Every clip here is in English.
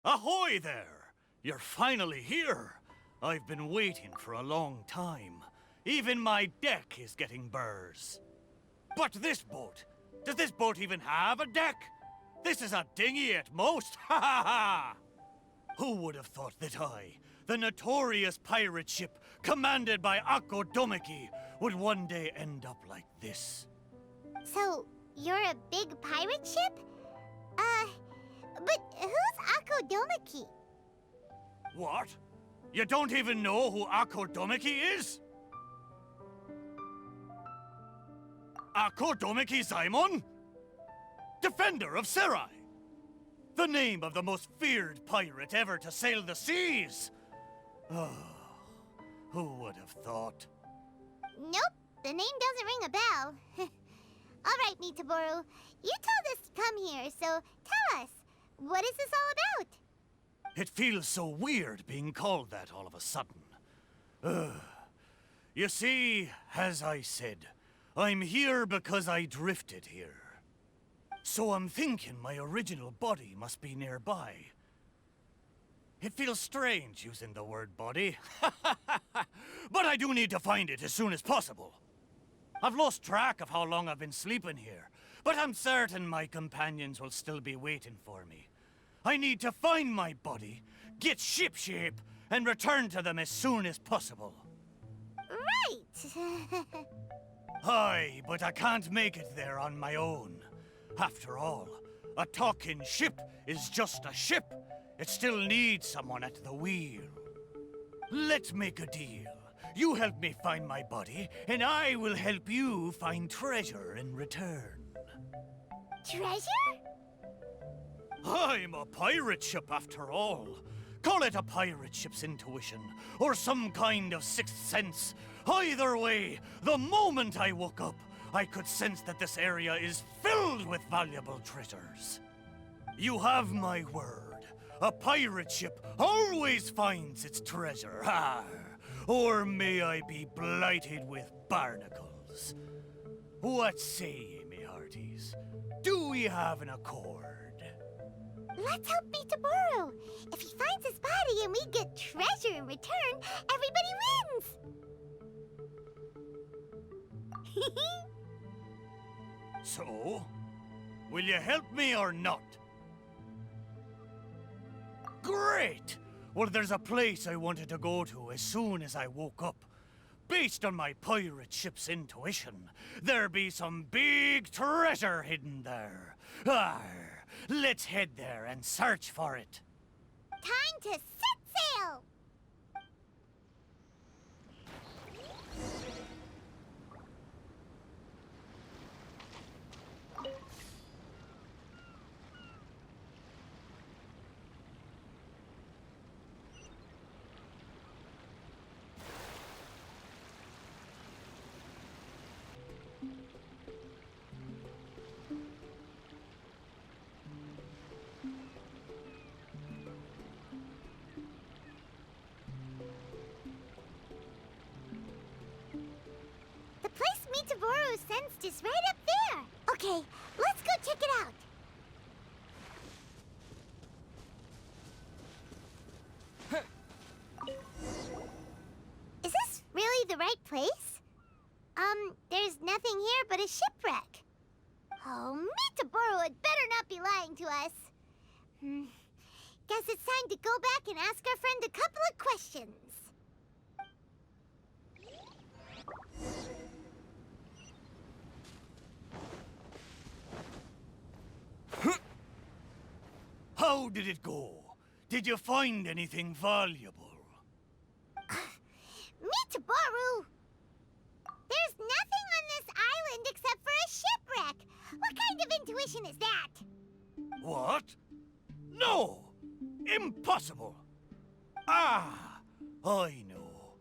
Ahoy there! You're finally here. I've been waiting for a long time. Even my deck is getting burrs. But this boat, does this boat even have a deck? This is a dinghy at most, ha ha ha! Who would have thought that I, the notorious pirate ship commanded by Akko Domeki, would one day end up like this? So, you're a big pirate ship? But who's Akko Domeki? What? You don't even know who Akko Domeki is? Akko Domeki Simon? Defender of Serai! The name of the most feared pirate ever to sail the seas! Oh, who would have thought? Nope, the name doesn't ring a bell. All right, Mitaboru, you told us to come here, so tell us, what is this all about? It feels so weird being called that all of a sudden. You see, as I said, I'm here because I drifted here. So I'm thinking my original body must be nearby. It feels strange using the word body, but I do need to find it as soon as possible. I've lost track of how long I've been sleeping here, but I'm certain my companions will still be waiting for me. I need to find my body, get shipshape, and return to them as soon as possible. Right. Aye, but I can't make it there on my own. After all, a talking ship is just a ship. It still needs someone at the wheel. Let's make a deal. You help me find my body, and I will help you find treasure in return. Treasure? I'm a pirate ship after all. Call it a pirate ship's intuition, or some kind of sixth sense. Either way, the moment I woke up, I could sense that this area is filled with valuable treasures. You have my word. A pirate ship always finds its treasure. Or may I be blighted with barnacles. What say ye, me hearties? Do we have an accord? Let's help Mitaboru. If he finds his body and we get treasure in return, everybody wins! So, will you help me or not? Great! Well, there's a place I wanted to go to as soon as I woke up. Based on my pirate ship's intuition, there be some big treasure hidden there. Arr, let's head there and search for it. Time to set sail! The place Mitaboru sensed is right up there. Okay, let's go check it out. Is this really the right place? There's nothing here but a shipwreck. Oh, Mitaboru had better not be lying to us. Guess it's time to go back and ask our friend a couple of questions. How did it go? Did you find anything valuable? Mitaboru! There's nothing on this island except for a shipwreck. What kind of intuition is that? What? No! Impossible! Ah! I know.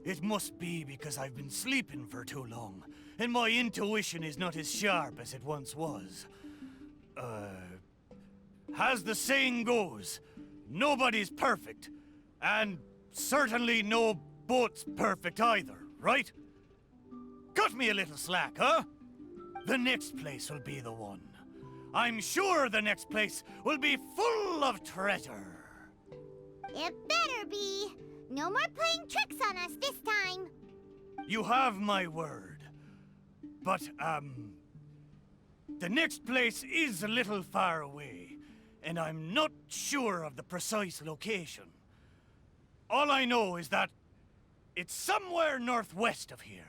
It must be because I've been sleeping for too long, and my intuition is not as sharp as it once was. As the saying goes, nobody's perfect, and certainly no boat's perfect either, right? Cut me a little slack, huh? The next place will be the one. I'm sure the next place will be full of treasure. It better be. No more playing tricks on us this time. You have my word. But, the next place is a little far away, and I'm not sure of the precise location. All I know is that it's somewhere northwest of here.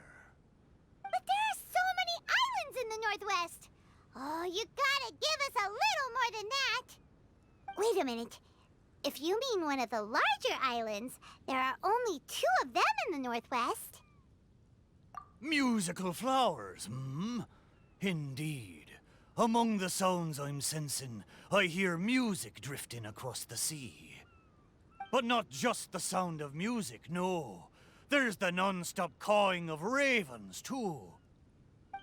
But there are so many islands in the Northwest. Oh, you gotta give us a little more than that. Wait a minute. If you mean one of the larger islands, there are only 2 of them in the Northwest. Musical flowers, hmm? Indeed. Among the sounds I'm sensing, I hear music drifting across the sea. But not just the sound of music, no. There's the non-stop cawing of ravens, too.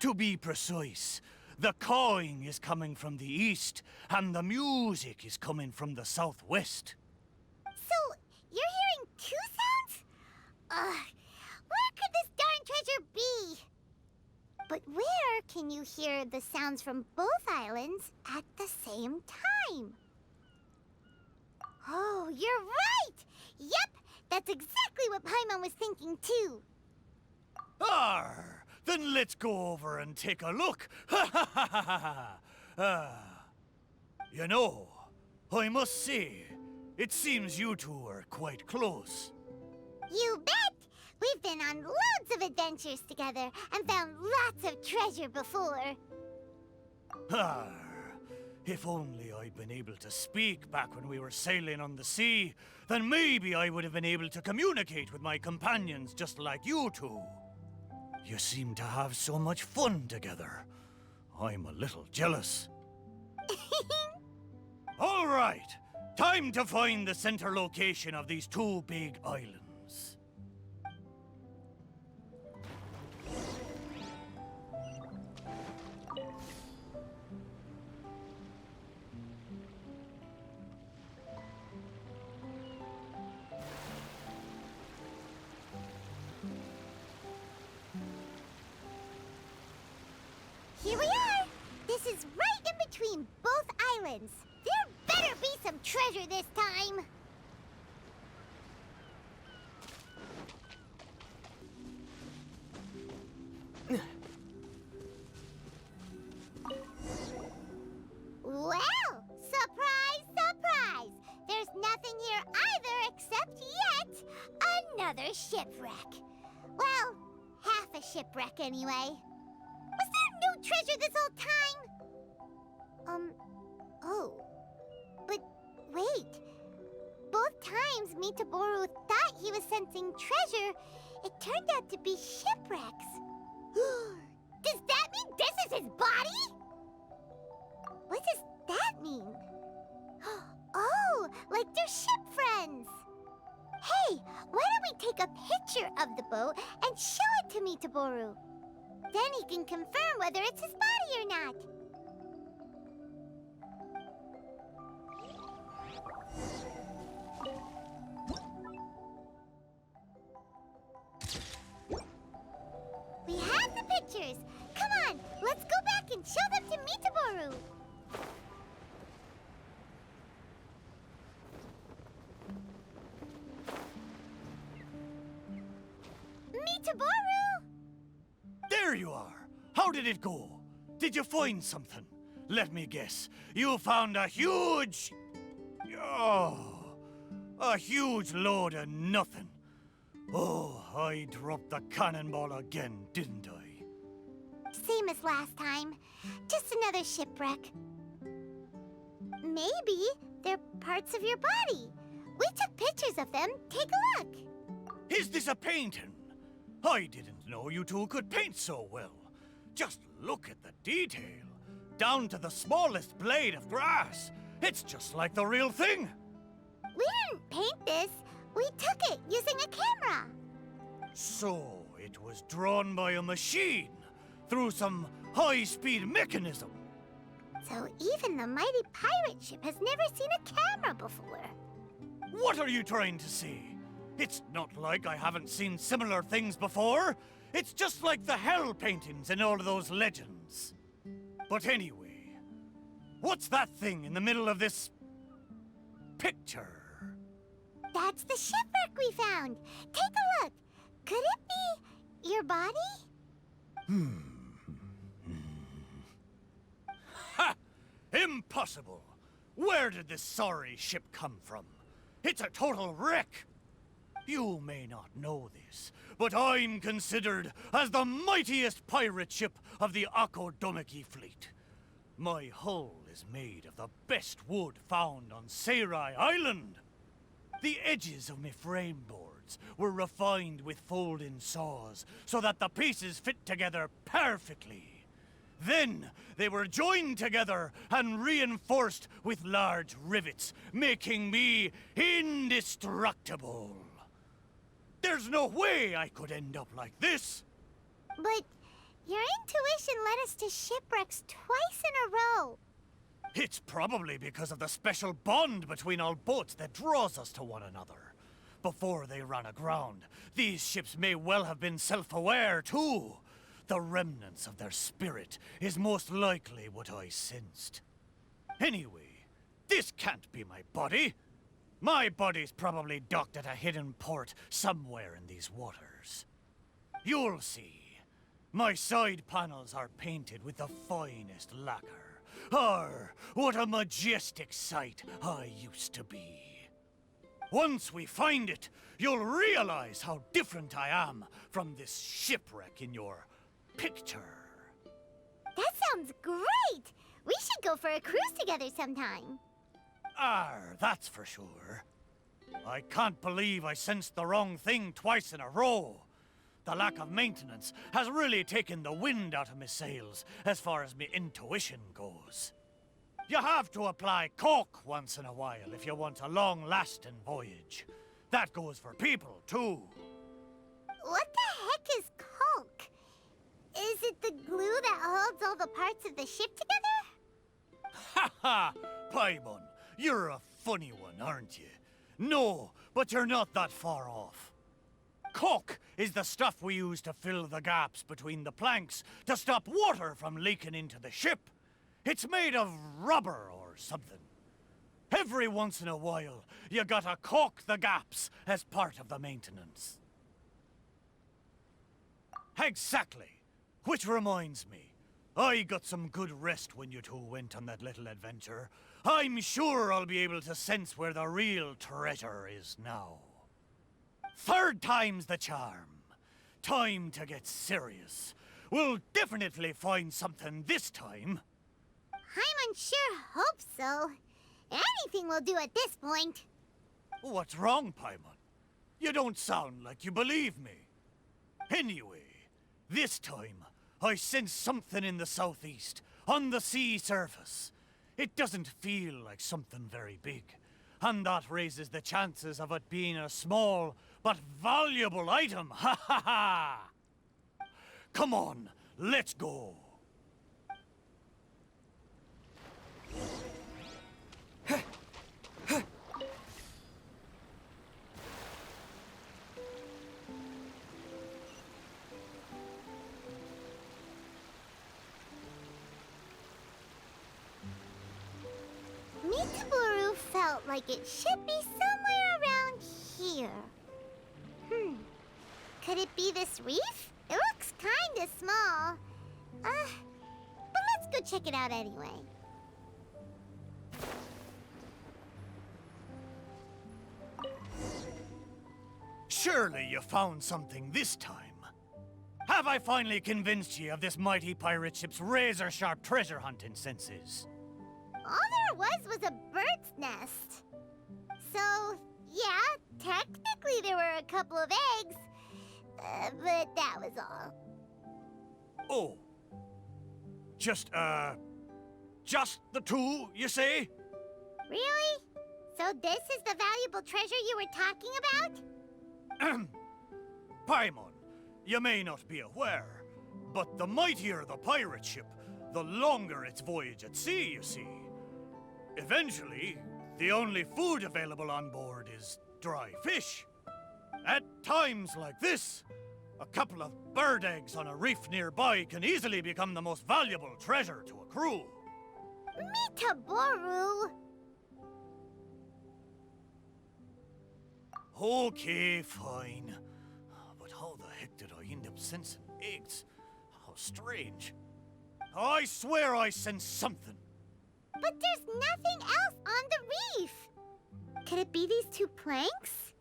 To be precise, the cawing is coming from the east, and the music is coming from the southwest. So, you're hearing 2 sounds? Where could this darn treasure be? But where can you hear the sounds from both islands at the same time? Oh, you're right! Yep, that's exactly what Paimon was thinking too. Arr! Then let's go over and take a look. Ha ha ha ha ha! You know, I must say, it seems you two are quite close. You bet! We've been on loads of adventures together and found lots of treasure before. Arr! If only I'd been able to speak back when we were sailing on the sea, then maybe I would have been able to communicate with my companions just like you two. You seem to have so much fun together. I'm a little jealous. All right, time to find the center location of these 2 big islands. Here we are! This is right in between both islands. There better be some treasure this time! Well, surprise, surprise! There's nothing here either except yet another shipwreck. Well, half a shipwreck anyway. Was there no treasure this whole time? Oh. But wait. Both times Mitaboru thought he was sensing treasure, it turned out to be shipwrecks. Does that mean this is his body? What does that mean? Oh, like they're ship friends. Hey, why don't we take a picture of the boat and show it to Mitaboru? Then he can confirm whether it's his body or not. We have the pictures. Come on, let's go back and show them to Mitaboru. Mitaboru! There you are! How did it go? Did you find something? Let me guess. You found a huge... Oh, a huge load of nothing. Oh, I dropped the cannonball again, didn't I? Same as last time. Just another shipwreck. Maybe they're parts of your body. We took pictures of them. Take a look. Is this a painting? I didn't know you two could paint so well. Just look at the detail. Down to the smallest blade of grass. It's just like the real thing. We didn't paint this. We took it using a camera. So, it was drawn by a machine through some high-speed mechanism. So even the mighty pirate ship has never seen a camera before. What are you trying to say? It's not like I haven't seen similar things before. It's just like the hell paintings in all of those legends. But anyway, what's that thing in the middle of this picture? That's the shipwreck we found. Take a look. Could it be your body? Ha! Impossible! Where did this sorry ship come from? It's a total wreck! You may not know this, but I'm considered as the mightiest pirate ship of the Akodomiki fleet. My hull is made of the best wood found on Seirai Island. The edges of my frame boards were refined with fold-in saws so that the pieces fit together perfectly. Then they were joined together and reinforced with large rivets, making me indestructible. There's no way I could end up like this. But your intuition led us to shipwrecks twice in a row. It's probably because of the special bond between our boats that draws us to one another. Before they ran aground, these ships may well have been self-aware too. The remnants of their spirit is most likely what I sensed. Anyway, this can't be my body. My body's probably docked at a hidden port somewhere in these waters. You'll see. My side panels are painted with the finest lacquer. Arr, what a majestic sight I used to be. Once we find it, you'll realize how different I am from this shipwreck in your picture. That sounds great! We should go for a cruise together sometime. Arr, that's for sure. I can't believe I sensed the wrong thing twice in a row. The lack of maintenance has really taken the wind out of my sails as far as my intuition goes. You have to apply cork once in a while if you want a long-lasting voyage. That goes for people, too. What the heck is caulk? Is it the glue that holds all the parts of the ship together? Ha ha! Paimon, you're a funny one, aren't you? No, but you're not that far off. Caulk is the stuff we use to fill the gaps between the planks to stop water from leaking into the ship. It's made of rubber or something. Every once in a while, you gotta caulk the gaps as part of the maintenance. Exactly. Which reminds me, I got some good rest when you two went on that little adventure. I'm sure I'll be able to sense where the real treasure is now. Third time's the charm. Time to get serious. We'll definitely find something this time. Paimon sure hopes so. Anything will do at this point. What's wrong, Paimon? You don't sound like you believe me. Anyway, this time, I sense something in the southeast, on the sea surface. It doesn't feel like something very big, and that raises the chances of it being a small but valuable item. Ha ha ha! Come on, let's go. Mitaburu felt like it should be somewhere around here. Could it be this reef? It looks kinda small. But let's go check it out anyway. Surely you found something this time. Have I finally convinced you of this mighty pirate ship's razor-sharp treasure hunting senses? All there was a bird's nest. So, yeah, technically there were a couple of eggs. But that was all. Oh. Just the two, you say? Really? So this is the valuable treasure you were talking about? Paimon, you may not be aware, but the mightier the pirate ship, the longer its voyage at sea, you see. Eventually, the only food available on board is dry fish. At times like this, a couple of bird eggs on a reef nearby can easily become the most valuable treasure to a crew. Mitaboru! Okay, fine. But how the heck did I end up sensing eggs? How strange. I swear I sensed something. But there's nothing else on the reef. Could it be these two planks?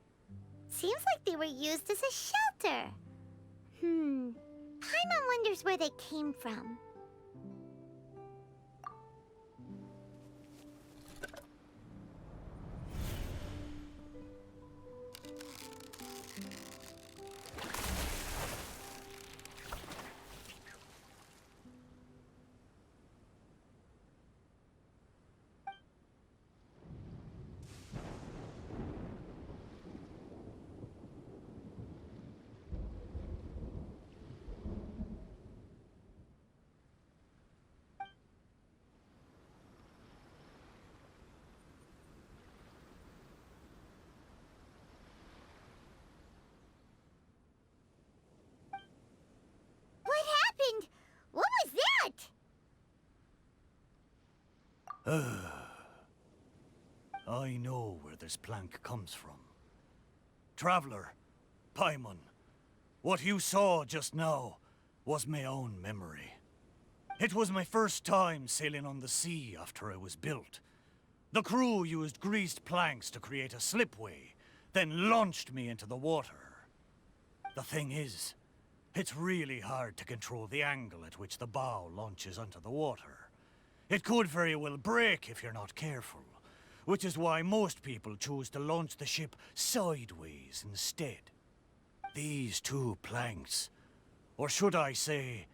Seems like they were used as a shelter. Paimon wonders where they came from. What happened? What was that? I know where this plank comes from. Traveler, Paimon, what you saw just now was my own memory. It was my first time sailing on the sea after it was built. The crew used greased planks to create a slipway, then launched me into the water. The thing is, it's really hard to control the angle at which the bow launches onto the water. It could very well break if you're not careful, which is why most people choose to launch the ship sideways instead. These two planks, or should I say,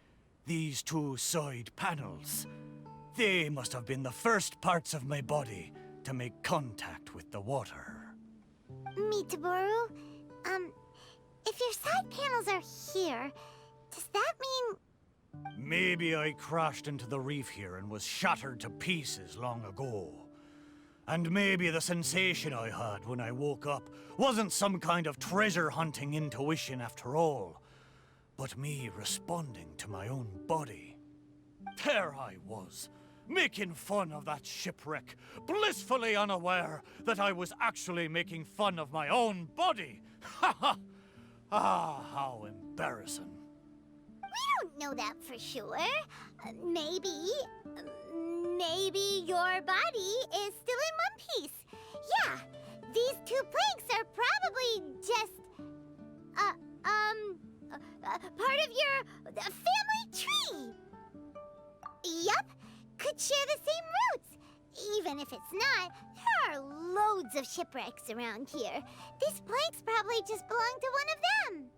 these two side panels, they must have been the first parts of my body to make contact with the water. Mitaboru, if your side panels are here, does that mean... Maybe I crashed into the reef here and was shattered to pieces long ago. And maybe the sensation I had when I woke up wasn't some kind of treasure-hunting intuition after all, but me responding to my own body. There I was, making fun of that shipwreck, blissfully unaware that I was actually making fun of my own body. Ha ha! Ah, how embarrassing. We don't know that for sure. Maybe your body is still in one piece. Yeah, these two planks are probably just, part of your family tree. Yup, could share the same roots. Even if it's not, there are loads of shipwrecks around here. These planks probably just belong to one of them.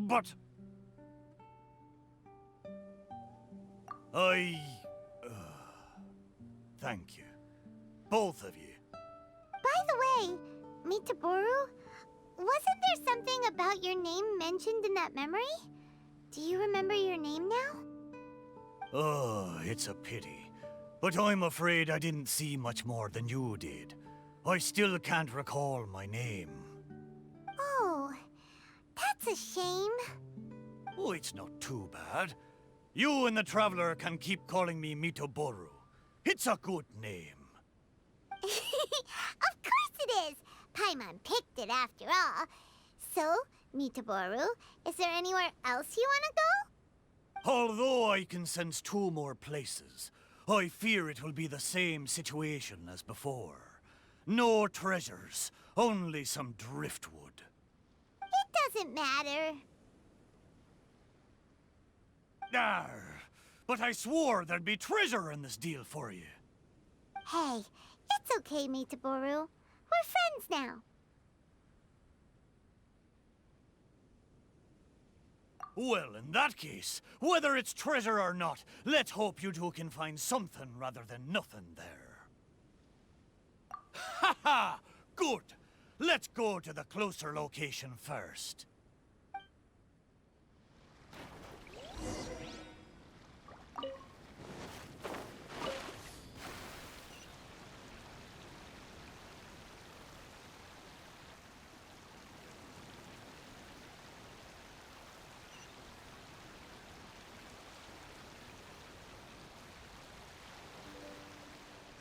But... thank you. Both of you. By the way, Mitaboru, wasn't there something about your name mentioned in that memory? Do you remember your name now? Oh, it's a pity. But I'm afraid I didn't see much more than you did. I still can't recall my name. Oh, that's a shame. Oh, it's not too bad. You and the Traveler can keep calling me Mitaboru. It's a good name. Of course it is! Paimon picked it after all. So, Mitaboru, is there anywhere else you want to go? Although I can sense two more places, I fear it will be the same situation as before. No treasures, only some driftwood. It doesn't matter. Arr, but I swore there'd be treasure in this deal for you. Hey, it's okay, Mitaboru. We're friends now. Well, in that case, whether it's treasure or not, let's hope you two can find something rather than nothing there. Ha ha! Good! Let's go to the closer location first.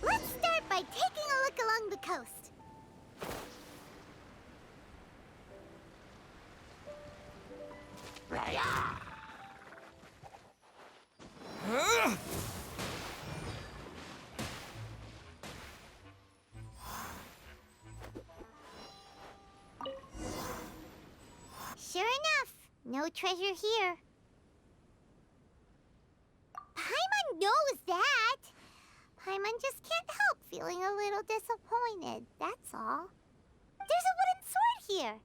Let's start by taking a look along the coast. Sure enough, no treasure here. Paimon knows that. Paimon just can't help feeling a little disappointed, that's all. There's a wooden sword here.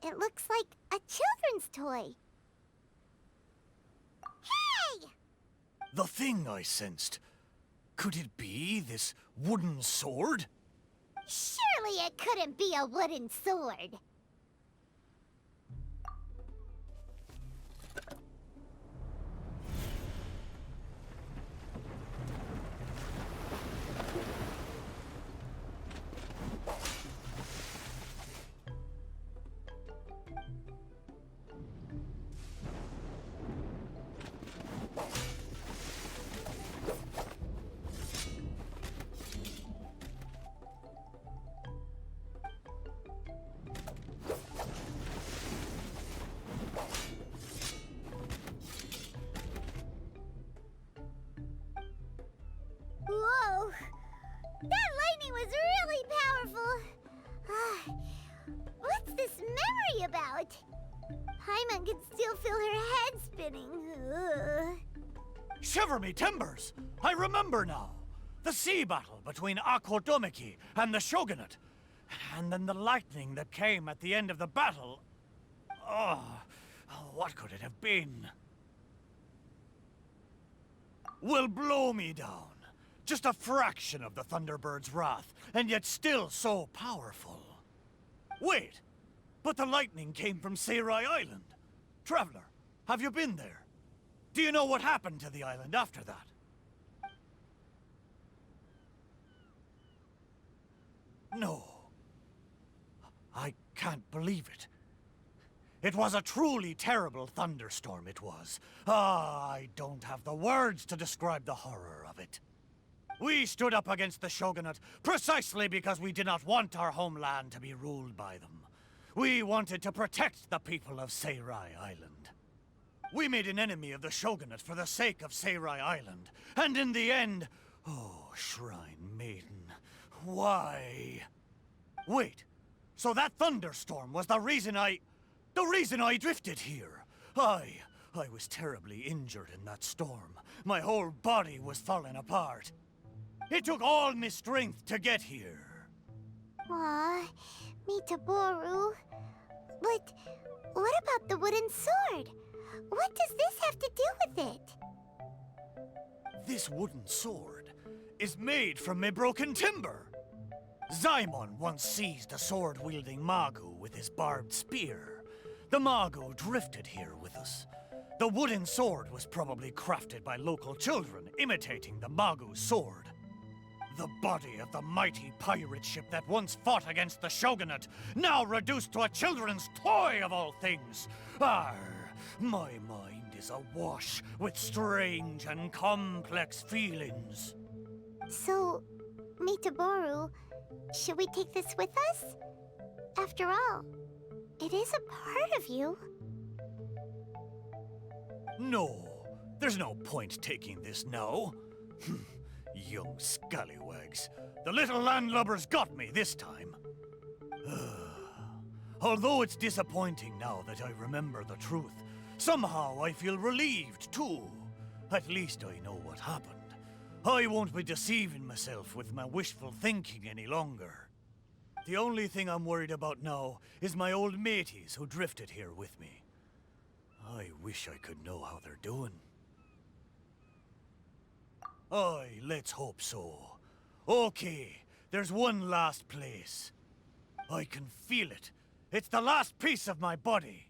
It looks like a children's toy. Hey! The thing I sensed. Could it be this wooden sword? Surely it couldn't be a wooden sword. Whoa! That lightning was really powerful. What's this memory about? Paimon can still feel her head spinning. Ugh. Shiver me timbers! I remember now. The sea battle between Akodomiki and the Shogunate. And then the lightning that came at the end of the battle. Oh, what could it have been? Will blow me down. Just a fraction of the Thunderbird's wrath, and yet still so powerful. Wait, but the lightning came from Seirai Island. Traveler, have you been there? Do you know what happened to the island after that? No. I can't believe it. It was a truly terrible thunderstorm, it was. I don't have the words to describe the horror of it. We stood up against the Shogunate precisely because we did not want our homeland to be ruled by them. We wanted to protect the people of Seirai Island. We made an enemy of the Shogunate for the sake of Seirai Island. And in the end... Oh, Shrine Maiden, why? Wait, so that thunderstorm was the reason I drifted here. I was terribly injured in that storm. My whole body was falling apart. It took all my strength to get here. Aw, Mitaboru. But what about the wooden sword? What does this have to do with it? This wooden sword is made from my broken timber. Zaimon once seized a sword-wielding Magu with his barbed spear. The Magu drifted here with us. The wooden sword was probably crafted by local children, imitating the Magu's sword. The body of the mighty pirate ship that once fought against the Shogunate, now reduced to a children's toy of all things. Arr, my mind is awash with strange and complex feelings. So, Mitaboru, should we take this with us? After all, it is a part of you. No, there's no point taking this now. Young scallywags. The little landlubbers got me this time. Although it's disappointing now that I remember the truth, somehow I feel relieved too. At least I know what happened. I won't be deceiving myself with my wishful thinking any longer. The only thing I'm worried about now is my old mateys who drifted here with me. I wish I could know how they're doing. Aye, let's hope so. Okay, there's one last place. I can feel it. It's the last piece of my body.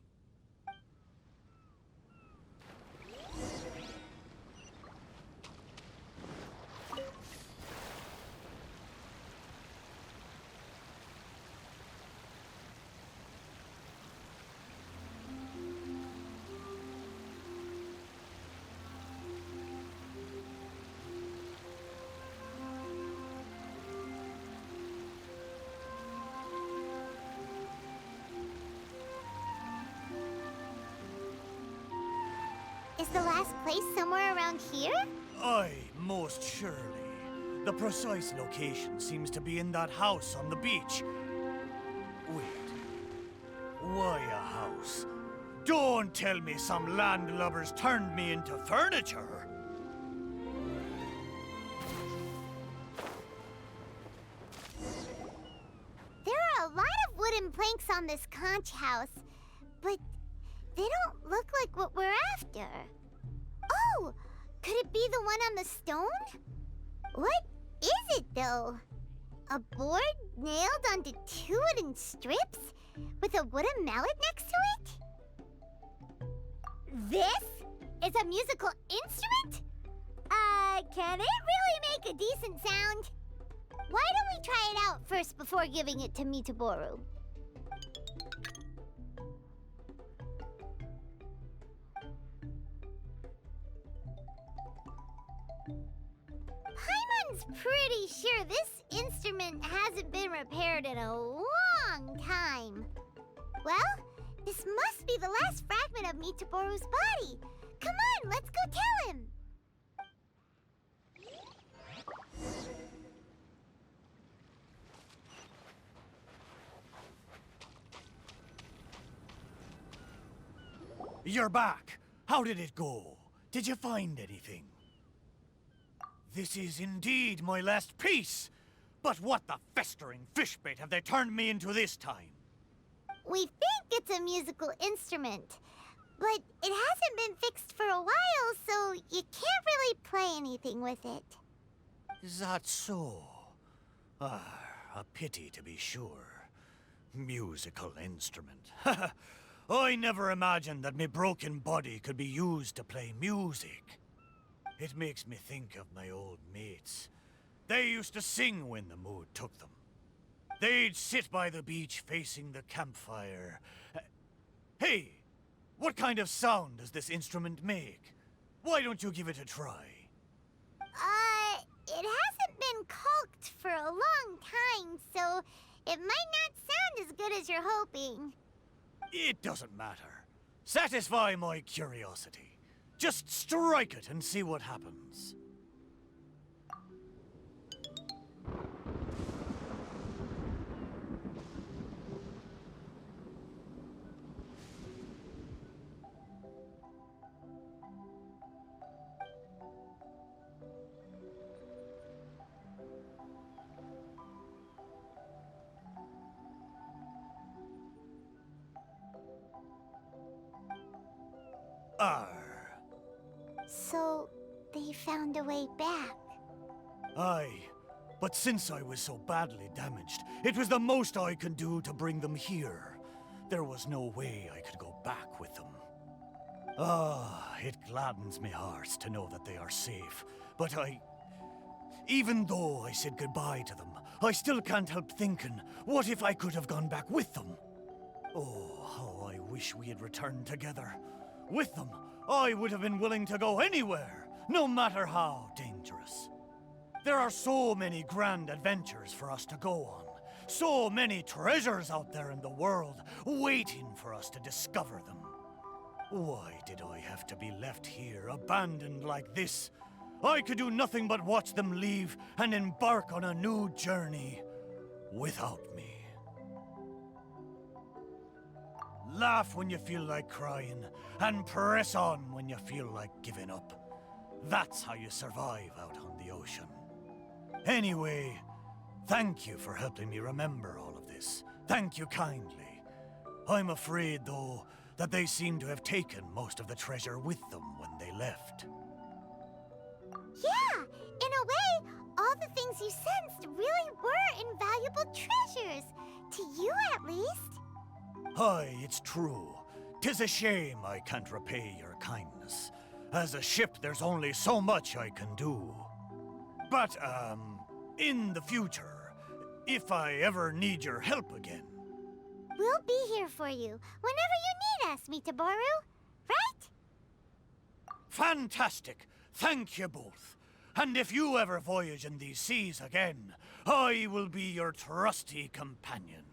the last place somewhere around here? Aye, most surely. The precise location seems to be in that house on the beach. Wait. Why a house? Don't tell me some landlubbers turned me into furniture. There are a lot of wooden planks on this conch house, but they don't look like what we're after. Oh, could it be the one on the stone? What is it, though? A board nailed onto two wooden strips with a wooden mallet next to it? This is a musical instrument? Can it really make a decent sound? Why don't we try it out first before giving it to Mitaboru? Paimon's pretty sure this instrument hasn't been repaired in a long time. Well, this must be the last fragment of Mitaboru's body. Come on, let's go tell him. You're back. How did it go? Did you find anything? This is indeed my last piece. But what the festering fishbait have they turned me into this time? We think it's a musical instrument, but it hasn't been fixed for a while, so you can't really play anything with it. Is that so? Ah, a pity to be sure. Musical instrument. I never imagined that my broken body could be used to play music. It makes me think of my old mates. They used to sing when the mood took them. They'd sit by the beach facing the campfire. Hey, what kind of sound does this instrument make? Why don't you give it a try? It hasn't been caulked for a long time, so it might not sound as good as you're hoping. It doesn't matter. Satisfy my curiosity. Just strike it and see what happens. So, they found a way back. Aye, but since I was so badly damaged, it was the most I could do to bring them here. There was no way I could go back with them. It gladdens me heart to know that they are safe, but even though I said goodbye to them, I still can't help thinking, what if I could have gone back with them? Oh, how I wish we had returned together. With them, I would have been willing to go anywhere, no matter how dangerous. There are so many grand adventures for us to go on. So many treasures out there in the world, waiting for us to discover them. Why did I have to be left here, abandoned like this? I could do nothing but watch them leave and embark on a new journey without me. Laugh when you feel like crying, and press on when you feel like giving up. That's how you survive out on the ocean. Anyway, thank you for helping me remember all of this. Thank you kindly. I'm afraid, though, that they seem to have taken most of the treasure with them when they left. Yeah, in a way, all the things you sensed really were invaluable treasures. To you, at least. Aye, it's true. 'Tis a shame I can't repay your kindness. As a ship, there's only so much I can do. But, in the future, if I ever need your help again... We'll be here for you, whenever you need us, Mitaboru. Right? Fantastic! Thank you both. And if you ever voyage in these seas again, I will be your trusty companion.